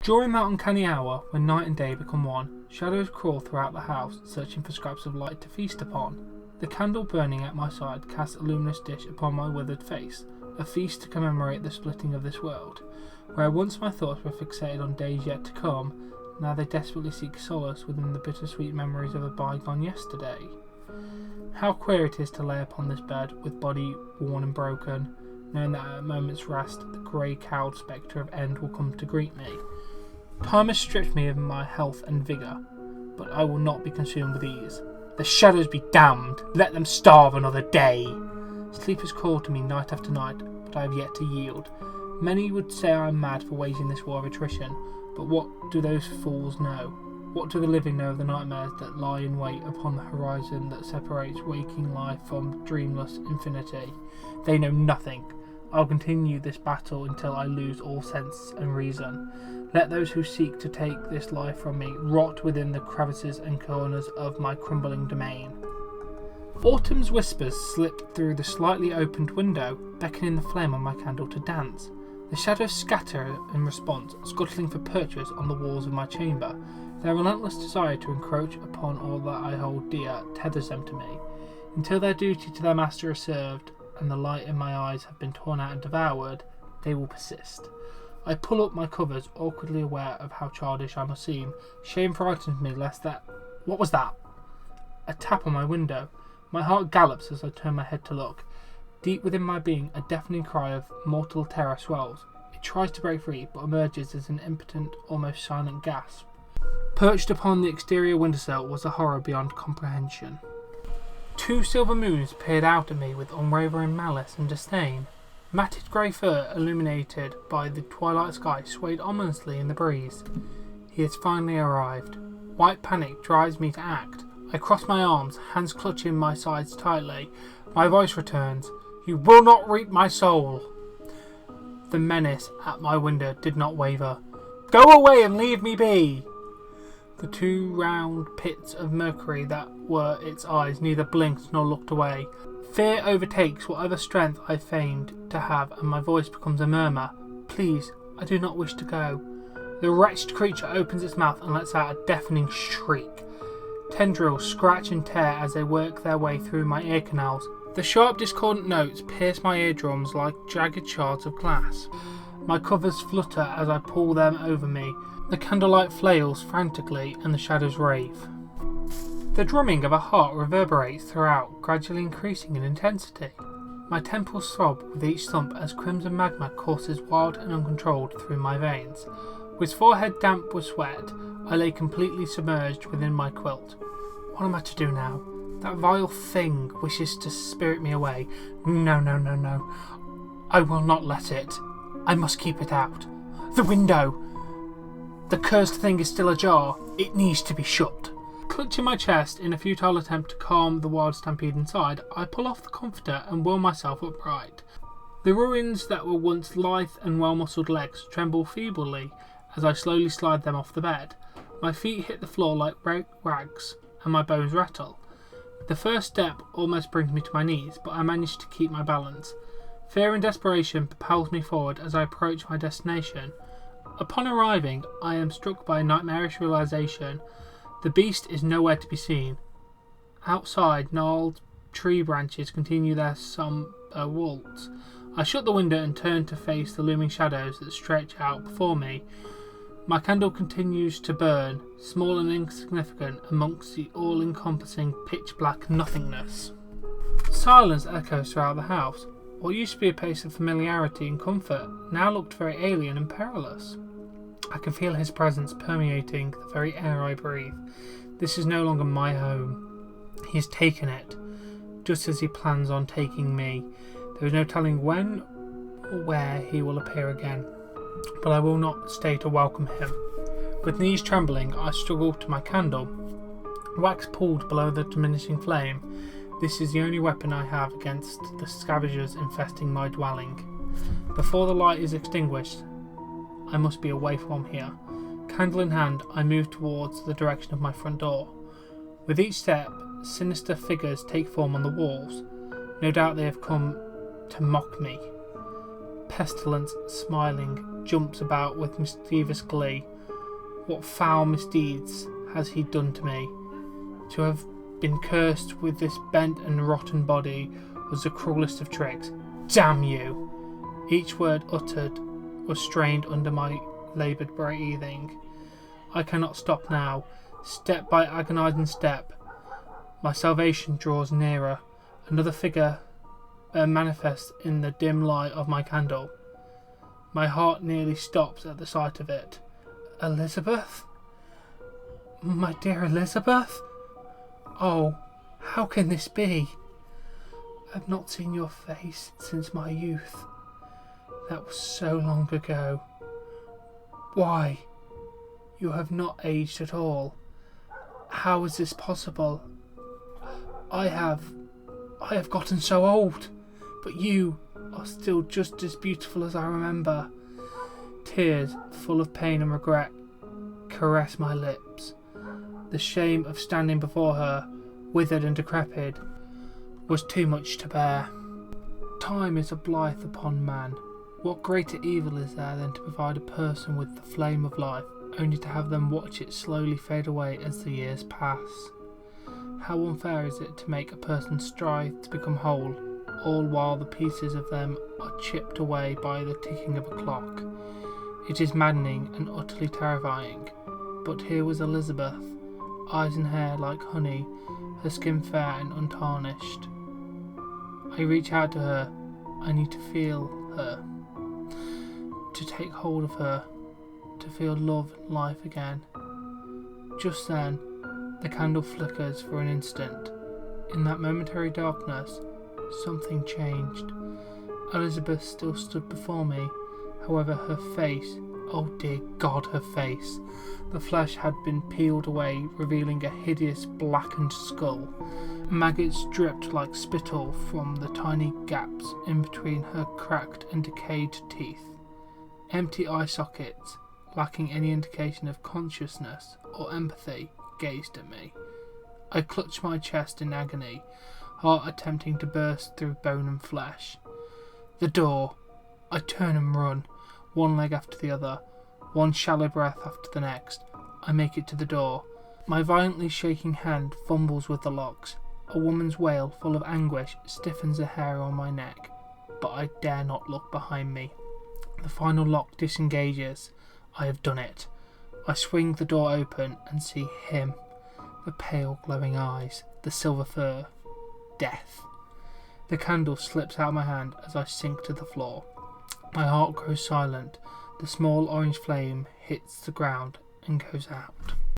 During that uncanny hour, when night and day become one, shadows crawl throughout the house, searching for scraps of light to feast upon. The candle burning at my side casts a luminous dish upon my withered face, a feast to commemorate the splitting of this world. Where once my thoughts were fixated on days yet to come, now they desperately seek solace within the bittersweet memories of a bygone yesterday. How queer it is to lay upon this bed, with body worn and broken, knowing that at a moment's rest the grey-cowled spectre of end will come to greet me. Time has stripped me of my health and vigour, but I will not be consumed with ease. The shadows be damned! Let them starve another day! Sleep has called to me night after night, but I have yet to yield. Many would say I am mad for waging this war of attrition, but what do those fools know? What do the living know of the nightmares that lie in wait upon the horizon that separates waking life from dreamless infinity? They know nothing. I'll continue this battle until I lose all sense and reason. Let those who seek to take this life from me rot within the crevices and corners of my crumbling domain. Autumn's whispers slip through the slightly opened window, beckoning the flame on my candle to dance. The shadows scatter in response, scuttling for purchase on the walls of my chamber. Their relentless desire to encroach upon all that I hold dear tethers them to me. Until their duty to their master is served, and the light in my eyes have been torn out and devoured, they will persist. I pull up my covers, awkwardly aware of how childish I must seem. Shame frightens me lest that... What was that? A tap on my window. My heart gallops as I turn my head to look. Deep within my being, a deafening cry of mortal terror swells. It tries to break free, but emerges as an impotent, almost silent gasp. Perched upon the exterior windowsill was a horror beyond comprehension. 2 silver moons peered out at me with unwavering malice and disdain. Matted grey fur, illuminated by the twilight sky, swayed ominously in the breeze. He has finally arrived. White panic drives me to act. I cross my arms, hands clutching my sides tightly. My voice returns. You will not reap my soul. The menace at my window did not waver. Go away and leave me be! The 2 round pits of mercury that were its eyes neither blinked nor looked away. Fear overtakes whatever strength I feigned to have, and my voice becomes a murmur. Please, I do not wish to go. The wretched creature opens its mouth and lets out a deafening shriek. Tendrils scratch and tear as they work their way through my ear canals. The sharp discordant notes pierce my eardrums like jagged shards of glass. My covers flutter as I pull them over me. The candlelight flails frantically and the shadows rave. The drumming of a heart reverberates throughout, gradually increasing in intensity. My temples throb with each thump as crimson magma courses wild and uncontrolled through my veins. With forehead damp with sweat, I lay completely submerged within my quilt. What am I to do now? That vile thing wishes to spirit me away. No. I will not let it. I must keep it out. The window! The cursed thing is still ajar. It needs to be shut. Clutching my chest in a futile attempt to calm the wild stampede inside, I pull off the comforter and whirl myself upright. The ruins that were once lithe and well-muscled legs tremble feebly as I slowly slide them off the bed. My feet hit the floor like rags, and my bones rattle. The first step almost brings me to my knees, but I manage to keep my balance. Fear and desperation propels me forward as I approach my destination. Upon arriving, I am struck by a nightmarish realization. The beast is nowhere to be seen. Outside, gnarled tree branches continue their sombre waltz. I shut the window and turn to face the looming shadows that stretch out before me. My candle continues to burn, small and insignificant amongst the all-encompassing pitch-black nothingness. Silence echoes throughout the house. What used to be a place of familiarity and comfort now looked very alien and perilous. I can feel his presence permeating the very air I breathe. This is no longer my home. He has taken it, just as he plans on taking me. There is no telling when or where he will appear again, but I will not stay to welcome him. With knees trembling, I struggle to my candle. Wax pulled below the diminishing flame. This is the only weapon I have against the scavengers infesting my dwelling. Before the light is extinguished, I must be away from here. Candle in hand, I move towards the direction of my front door. With each step, sinister figures take form on the walls. No doubt they have come to mock me. Pestilence, smiling, jumps about with mischievous glee. What foul misdeeds has he done to me? To have been cursed with this bent and rotten body was the cruelest of tricks. Damn you! Each word uttered was strained under my laboured breathing. I cannot stop now. Step by agonising step, my salvation draws nearer. Another figure manifests in the dim light of my candle. My heart nearly stops at the sight of it. Elizabeth? My dear Elizabeth? Oh, how can this be? I've not seen your face since my youth. That was so long ago. Why? You have not aged at all. How is this possible? I have gotten so old, but you are still just as beautiful as I remember. Tears, full of pain and regret, caress my lips. The shame of standing before her, withered and decrepit, was too much to bear. Time is a blight upon man. What greater evil is there than to provide a person with the flame of life, only to have them watch it slowly fade away as the years pass? How unfair is it to make a person strive to become whole, all while the pieces of them are chipped away by the ticking of a clock? It is maddening and utterly terrifying. But here was Elizabeth, eyes and hair like honey, her skin fair and untarnished. I reach out to her. I need to feel her, to take hold of her, to feel love and life again. Just then, the candle flickers for an instant. In that momentary darkness, something changed. Elizabeth still stood before me. However, her face, oh dear God, her face. The flesh had been peeled away, revealing a hideous blackened skull. Maggots dripped like spittle from the tiny gaps in between her cracked and decayed teeth. Empty eye sockets, lacking any indication of consciousness or empathy, gazed at me. I clutched my chest in agony, heart attempting to burst through bone and flesh. The door. I turn and run, one leg after the other, one shallow breath after the next. I make it to the door. My violently shaking hand fumbles with the locks. A woman's wail full of anguish stiffens the hair on my neck, but I dare not look behind me. The final lock disengages. I have done it. I swing the door open and see him. The pale glowing eyes, the silver fur. Death. The candle slips out of my hand as I sink to the floor. My heart grows silent. The small orange flame hits the ground and goes out.